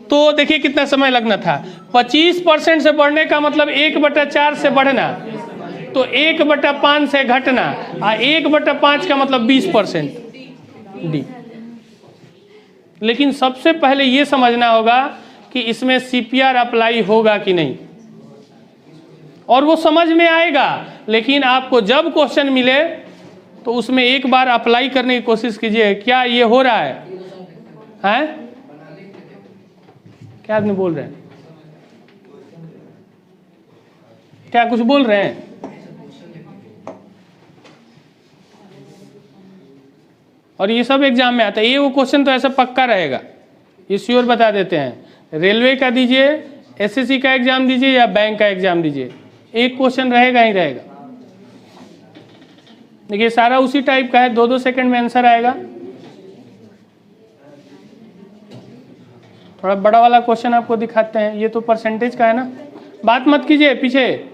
तो देखिए कितना समय लगना था। 25% से बढ़ने का मतलब 1/4 से बढ़ना, तो 1/5 से घटना, और 1/5 का मतलब 20% डी। लेकिन सबसे पहले ये समझना होगा कि इसमें CPR अप्लाई होगा कि नहीं, और वो समझ में आएगा। लेकिन आपको जब क्वेश्चन मिले तो उसमें एक बार अप्लाई करने की कोशिश कीजिए, क्या ये हो रहा है? हैं? क्या आदमी बोल रहे हैं? क्या कुछ बोल रहे हैं? और ये सब एग्जाम में आता है। ये वो क्वेश्चन तो ऐसा पक्का रहेगा, ये श्योर बता देते हैं। रेलवे का दीजिए, एसएससी का एग्जाम दीजिए या बैंक का एग्जाम दीजिए, एक क्वेश्चन रहेगा ही रहेगा। देखिए सारा उसी टाइप का है, 2-2 सेकंड में आंसर आएगा। थोड़ा बड़ा वाला क्वेश्चन आपको दिखाते हैं, ये तो परसेंटेज का है ना, बात मत कीजिए पीछे।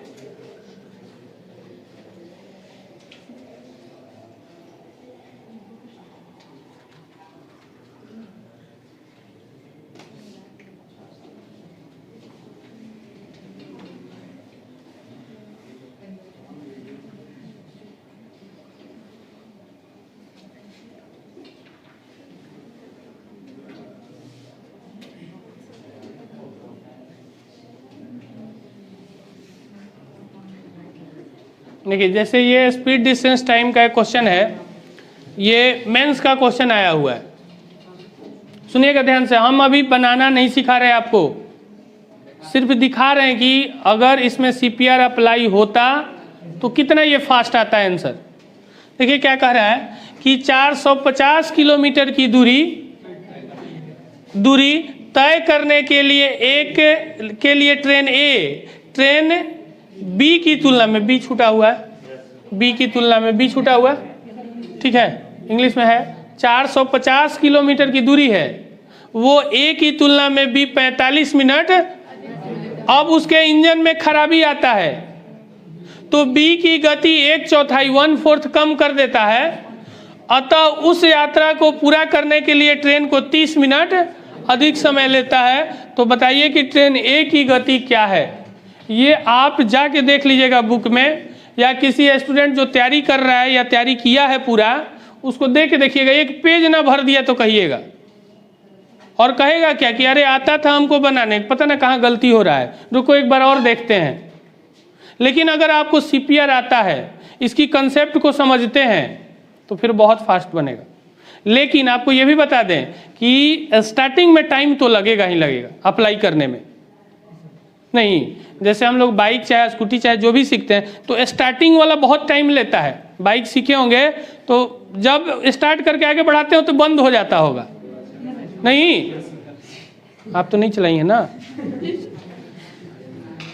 देखिए जैसे ये स्पीड डिस्टेंस टाइम का एक क्वेश्चन है, ये मेंस का क्वेश्चन आया हुआ है। सुनिएगा ध्यान से, हम अभी बनाना नहीं सिखा रहे आपको, सिर्फ दिखा रहे हैं कि अगर इसमें CPR अप्लाई होता तो कितना ये फास्ट आता है आंसर। देखिए क्या कह रहा है कि 450 किलोमीटर की दूरी तय करने के लिए ट्रेन B की तुलना में, B छूटा हुआ है, B की तुलना में B छूटा हुआ है, ठीक है, इंग्लिश में है। 450 किलोमीटर की दूरी है, वो A की तुलना में B 45 मिनट, अब उसके इंजन में खराबी आता है तो B की गति 1/4 1/4 कम कर देता है। अतः उस यात्रा को पूरा करने के लिए ट्रेन को 30 मिनट अधिक समय लेता है। तो बताइए कि ट्रेन A की गति क्या है। ये आप जाके देख लीजिएगा बुक में, या किसी स्टूडेंट जो तैयारी कर रहा है या तैयारी किया है पूरा, उसको देख के देखिएगा, एक पेज ना भर दिया तो कहिएगा, और कहेगा क्या कि अरे आता था हमको बनाने, पता ना कहाँ गलती हो रहा है, रुको एक बार और देखते हैं। लेकिन अगर आपको CPR आता है, इसकी कंसेप्ट को समझते हैं, तो फिर बहुत फास्ट बनेगा। लेकिन आपको ये भी बता दें कि स्टार्टिंग में टाइम तो लगेगा ही लगेगा अप्लाई करने में। नहीं, जैसे हम लोग बाइक चाहे स्कूटी चाहे जो भी सीखते हैं, तो स्टार्टिंग वाला बहुत टाइम लेता है। बाइक सीखे होंगे तो जब स्टार्ट करके आगे बढ़ाते हो तो बंद हो जाता होगा, नहीं आप तो नहीं चलाई है ना।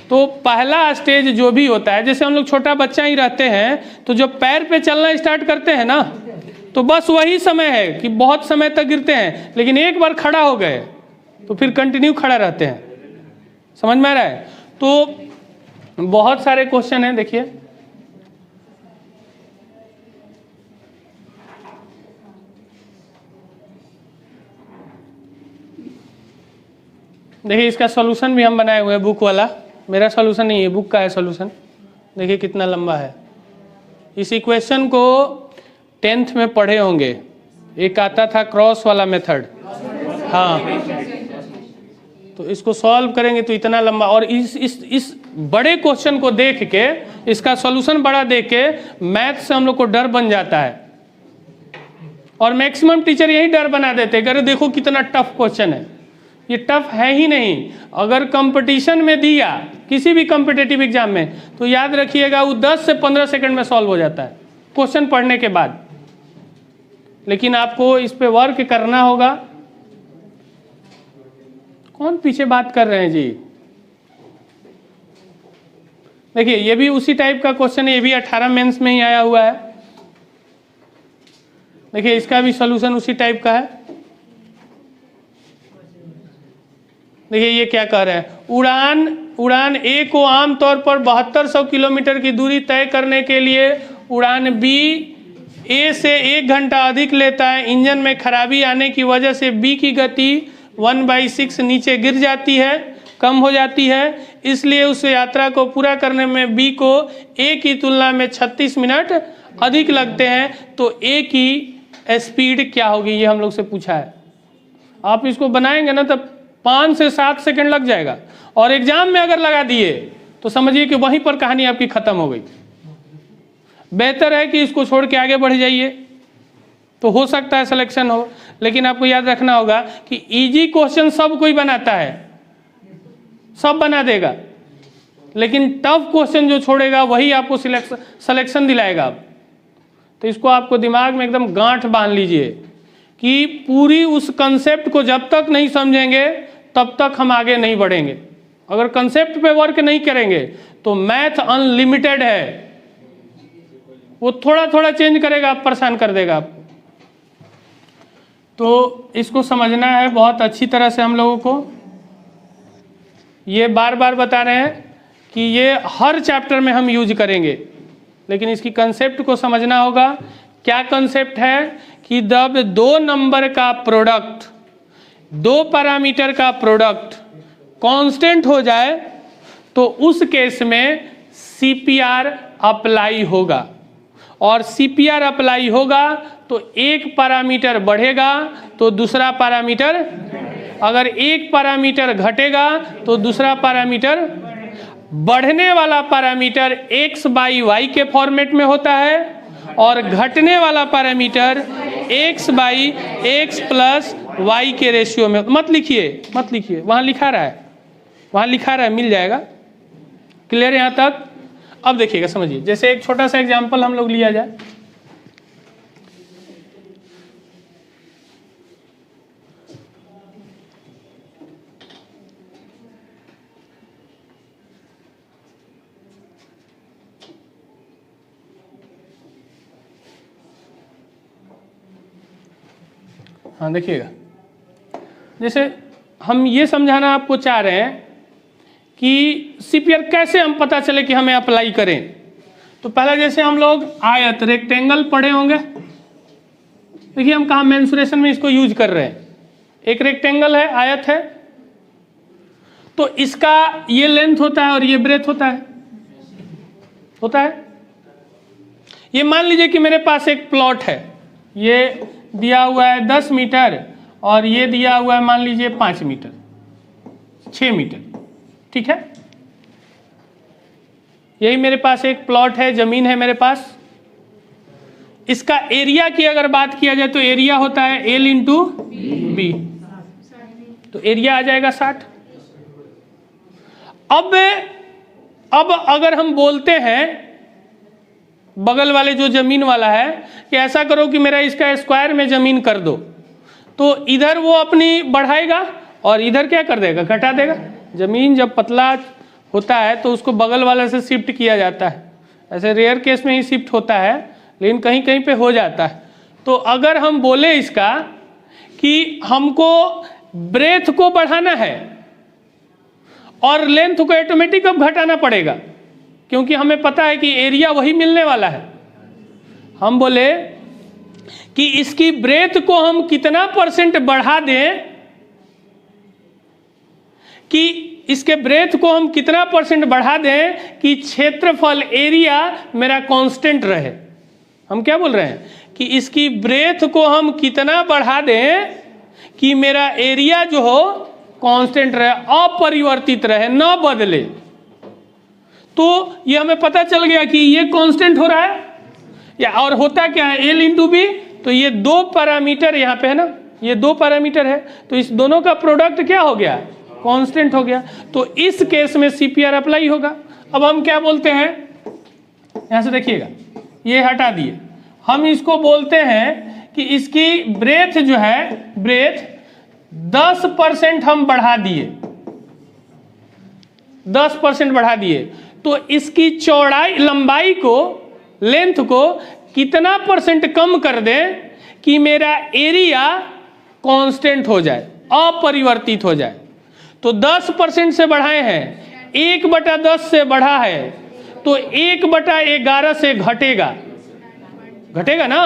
तो पहला स्टेज जो भी होता है, जैसे हम लोग छोटा बच्चा ही रहते हैं, तो जब पैर पे चलना स्टार्ट करते हैं ना, तो बस वही समय है कि बहुत समय तक गिरते हैं, लेकिन एक बार खड़ा हो गए तो फिर कंटिन्यू खड़ा रहते हैं। समझ में आ रहा है? तो बहुत सारे क्वेश्चन हैं। देखिए इसका सॉल्यूशन भी हम बनाए हुए हैं, बुक वाला, मेरा सॉल्यूशन नहीं है, बुक का है सॉल्यूशन। देखिए कितना लंबा है। इस इक्वेशन को 10th में पढ़े होंगे, एक आता था क्रॉस वाला मेथड, हाँ, तो इसको सॉल्व करेंगे तो इतना लंबा, और इस बड़े क्वेश्चन को देख के, इसका सॉल्यूशन बड़ा देख के मैथ से हम लोग को डर बन जाता है, और मैक्सिमम टीचर यही डर बना देते हैं, अरे देखो कितना टफ क्वेश्चन है। ये टफ है ही नहीं। अगर कंपटीशन में दिया, किसी भी कॉम्पिटिटिव एग्जाम में, तो याद रखिएगा वो 10 से 15 सेकंड में सॉल्व हो जाता है क्वेश्चन पढ़ने के बाद। लेकिन आपको इस पे वर्क करना होगा। कौन पीछे बात कर रहे हैं जी? देखिए ये भी उसी टाइप का क्वेश्चन है, ये भी 18 मेंस में ही आया हुआ है। देखिए इसका भी सॉल्यूशन उसी टाइप का है। देखिए ये क्या कह रहे हैं, उड़ान ए को आमतौर पर 7200 किलोमीटर की दूरी तय करने के लिए उड़ान बी ए से 1 घंटा अधिक लेता है। इंजन में खराबी आने की वजह से बी की गति 1/6 नीचे गिर जाती है, कम हो जाती है, इसलिए उस यात्रा को पूरा करने में बी को ए की तुलना में 36 मिनट अधिक लगते हैं। तो ए की स्पीड क्या होगी, ये हम लोग से पूछा है। आप इसको बनाएंगे ना तब 5 से 7 सेकंड लग जाएगा, और एग्जाम में अगर लगा दिए तो समझिए कि वहीं पर कहानी आपकी खत्म हो गई। बेहतर है कि इसको छोड़ के आगे बढ़ जाइए, तो हो सकता है सिलेक्शन हो। लेकिन आपको याद रखना होगा कि इजी क्वेश्चन सब कोई बनाता है, सब बना देगा, लेकिन टफ क्वेश्चन जो छोड़ेगा वही आपको सिलेक्शन दिलाएगा। तो इसको आपको दिमाग में एकदम गांठ बांध लीजिए कि पूरी उस कंसेप्ट को जब तक नहीं समझेंगे तब तक हम आगे नहीं बढ़ेंगे। अगर कंसेप्ट पे वर्क नहीं करेंगे तो मैथ अनलिमिटेड है, वो थोड़ा थोड़ा चेंज करेगा, आप परेशान कर देगा आपको। तो इसको समझना है बहुत अच्छी तरह से हम लोगों को। ये बार बार बता रहे हैं कि ये हर चैप्टर में हम यूज करेंगे, लेकिन इसकी कंसेप्ट को समझना होगा। क्या कंसेप्ट है कि जब दो नंबर का प्रोडक्ट, दो पैरामीटर का प्रोडक्ट कांस्टेंट हो जाए तो उस केस में CPR अप्लाई होगा, और CPR अप्लाई होगा तो एक पैरामीटर बढ़ेगा तो दूसरा पैरामीटर, अगर एक पैरामीटर घटेगा तो दूसरा पैरामीटर, बढ़ने वाला पैरामीटर x/y के फॉर्मेट में होता है और घटने वाला पैरामीटर x/x + y के रेशियो में। मत लिखिए, वहाँ लिखा रहा है, मिल जाएगा। क्लियर यहाँ तक? अब देखिएगा, समझिए। जैसे एक छोटा सा एग्जांपल हम लोग लिया जाए। हाँ देखिएगा, जैसे हम ये समझाना आपको चाह रहे हैं कि CPR कैसे हम पता चले कि हमें अप्लाई करें। तो पहले जैसे हम लोग आयत, रेक्टेंगल पढ़े होंगे। देखिए हम कहाँ मेंसुरेशन में इसको यूज कर रहे हैं। एक रेक्टेंगल है, आयत है, तो इसका ये लेंथ होता है और ये ब्रेथ होता है। ये मान लीजिए कि मेरे पास एक प्लॉट है, ये दिया हुआ है 10 मीटर और ये दिया हुआ है मान लीजिए 5 मीटर, 6 मीटर, ठीक है। यही मेरे पास एक प्लॉट है, जमीन है मेरे पास। इसका एरिया की अगर बात किया जाए तो एरिया होता है L × B, तो एरिया आ जाएगा 60। अब अगर हम बोलते हैं बगल वाले जो जमीन वाला है कि ऐसा करो कि मेरा इसका स्क्वायर में जमीन कर दो, तो इधर वो अपनी बढ़ाएगा और इधर क्या कर देगा, घटा देगा। जमीन जब पतला होता है तो उसको बगल वाले से शिफ्ट किया जाता है। ऐसे रेयर केस में ही शिफ्ट होता है, लेकिन कहीं कहीं पे हो जाता है। तो अगर हम बोले इसका कि हमको ब्रेथ को बढ़ाना है और लेंथ को ऑटोमेटिक अब घटाना पड़ेगा, क्योंकि हमें पता है कि एरिया वही मिलने वाला है। हम बोले कि इसकी ब्रेथ को हम कितना % बढ़ा दें, कि इसके ब्रेथ को हम कितना % बढ़ा दें कि क्षेत्रफल, एरिया मेरा कांस्टेंट रहे। हम क्या बोल रहे हैं कि इसकी ब्रेथ को हम कितना बढ़ा दें कि मेरा एरिया जो हो कांस्टेंट रहे, अपरिवर्तित रहे, न बदले। तो ये हमें पता चल गया कि ये कांस्टेंट हो रहा है, या और होता क्या है L × B। तो ये दो पैरामीटर यहाँ पे है ना, ये दो पैरामीटर है, तो इस दोनों का प्रोडक्ट क्या हो गया, कांस्टेंट हो गया। तो इस केस में CPR अप्लाई होगा। अब हम क्या बोलते हैं, यहाँ से देखिएगा, ये हटा दिए, हम इसको बोलते हैं कि इसकी ब्रेथ जो है, ब्रेथ 10% हम बढ़ा दिए, 10% बढ़ा दिए, तो इसकी चौड़ाई, लंबाई को, लेंथ को कितना % कम कर दें कि मेरा एरिया कांस्टेंट हो जाए, अपरिवर्तित हो जाए। तो 10% से बढ़ाए हैं, 1/10 से बढ़ा है, तो 1/11 से घटेगा ना।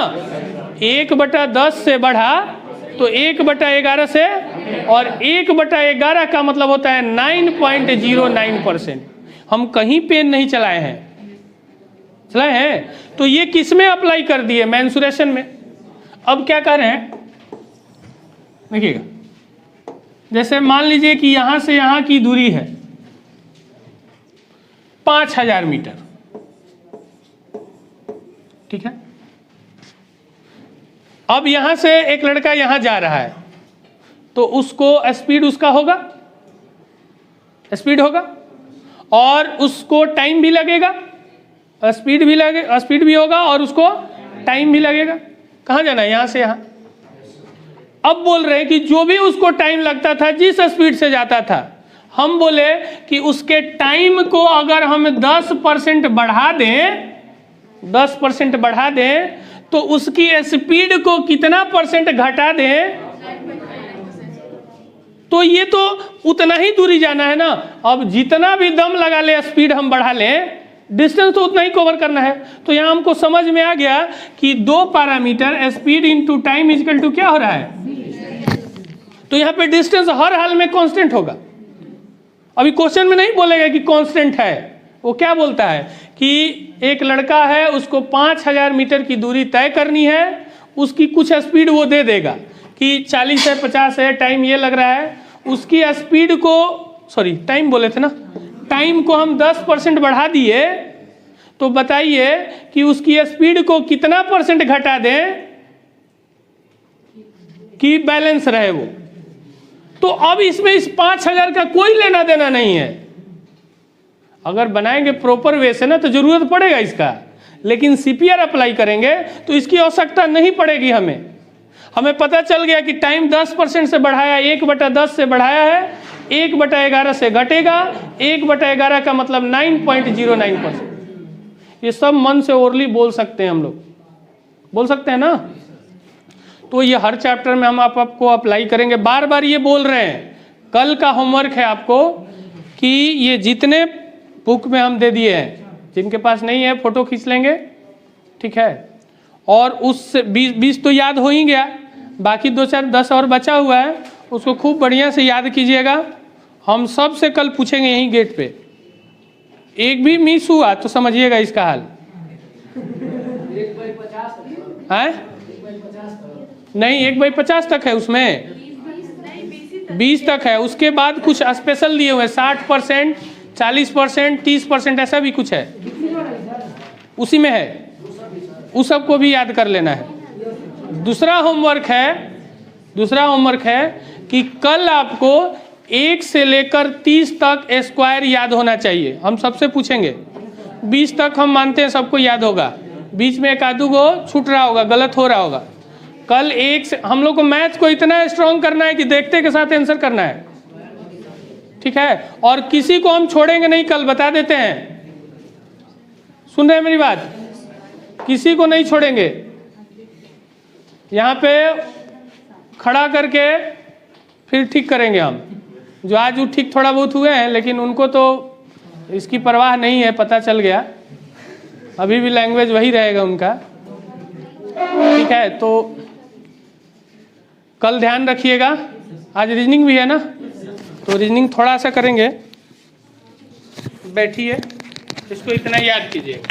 1/10 से बढ़ा तो 1/11 से, और 1/11 का मतलब होता है 9.09%। हम कहीं पेन नहीं चलाए हैं, तो ये किस में अप्लाई कर दिए, मेंसुरेशन में। अब क्या कर रहे हैं, देखिएगा, जैसे मान लीजिए कि यहां से यहां की दूरी है 5000 मीटर, ठीक है। अब यहां से एक लड़का यहां जा रहा है, तो उसको स्पीड उसका होगा, स्पीड होगा, और उसको टाइम भी लगेगा, स्पीड भी होगा, और उसको टाइम भी लगेगा। कहाँ जाना है, यहाँ से यहाँ। अब बोल रहे हैं कि जो भी उसको टाइम लगता था, जिस स्पीड से जाता था, हम बोले कि उसके टाइम को अगर हम 10% बढ़ा दें, 10% बढ़ा दें, तो उसकी स्पीड को कितना परसेंट घटा दें, तो ये तो उतना ही दूरी जाना है ना। अब जितना भी दम लगा ले, स्पीड हम बढ़ा लें, डिस्टेंस तो उतना ही कवर करना है। तो यहाँ हमको समझ में आ गया कि दो parameter speed into time equal to क्या हो रहा है, तो यहाँ पे डिस्टेंस हर हाल में कांस्टेंट होगा। अभी क्वेश्चन में नहीं बोलेगा कि कांस्टेंट है, वो क्या बोलता है कि एक लड़का है, उसको 5000 मीटर की दूरी तय करनी है, उसकी कुछ स्पीड वो दे देगा कि 40 है, 50 है, टाइम ये लग रहा है। उसकी स्पीड को, सॉरी टाइम बोले थे ना, टाइम को हम 10% बढ़ा दिए, तो बताइए कि उसकी स्पीड को कितना परसेंट घटा दें कि बैलेंस रहे वो। तो अब इसमें इस 5000 का कोई लेना देना नहीं है। अगर बनाएंगे प्रॉपर वे से ना तो जरूरत पड़ेगा इसका, लेकिन सीपीआर अप्लाई करेंगे तो इसकी आवश्यकता नहीं पड़ेगी। हमें पता चल गया कि टाइम 10% से बढ़ाया, 1/10 से बढ़ाया है, 1/11 से घटेगा, 1/11 का मतलब 9.09%। ये सब मन से ओरली बोल सकते हैं, हम लोग बोल सकते हैं ना। तो ये हर चैप्टर में हम आपको अप्लाई करेंगे। बार बार ये बोल रहे हैं, कल का होमवर्क है आपको कि ये जितने बुक में हम दे दिए हैं, जिनके पास नहीं है फोटो खींच लेंगे, ठीक है। और उस 20 तो याद हो ही गया, बाकी 2-4-10 और बचा हुआ है, उसको खूब बढ़िया से याद कीजिएगा। हम सब से कल पूछेंगे यहीं गेट पे, एक भी मिस हुआ तो समझिएगा इसका हाल। 1/50 है नहीं, 1/50 तक है, उसमें 20 तक है। उसके बाद कुछ स्पेशल दिए हुए 60%, 40%, 30%, ऐसा भी कुछ है, उसी में है। उस सबको भी याद कर लेना है। दूसरा होमवर्क है कि कल आपको 1 से लेकर 30 तक स्क्वायर याद होना चाहिए। हम सबसे पूछेंगे, 20 तक हम मानते हैं सबको याद होगा, बीच में एक आधू को छूट रहा होगा, गलत हो रहा होगा। कल 1 से हम लोग को मैथ को इतना स्ट्रॉन्ग करना है कि देखते के साथ आंसर करना है, ठीक है। और किसी को हम छोड़ेंगे नहीं, कल बता देते हैं। सुन रहे हैं मेरी बात? किसी को नहीं छोड़ेंगे। यहाँ पे खड़ा करके फिर ठीक करेंगे हम। जो आज वो ठीक थोड़ा बहुत हुए हैं, लेकिन उनको तो इसकी परवाह नहीं है, पता चल गया। अभी भी लैंग्वेज वही रहेगा उनका, ठीक है। तो कल ध्यान रखिएगा। आज रीजनिंग भी है ना, तो रीजनिंग थोड़ा सा करेंगे। बैठिए, इसको इतना याद कीजिए।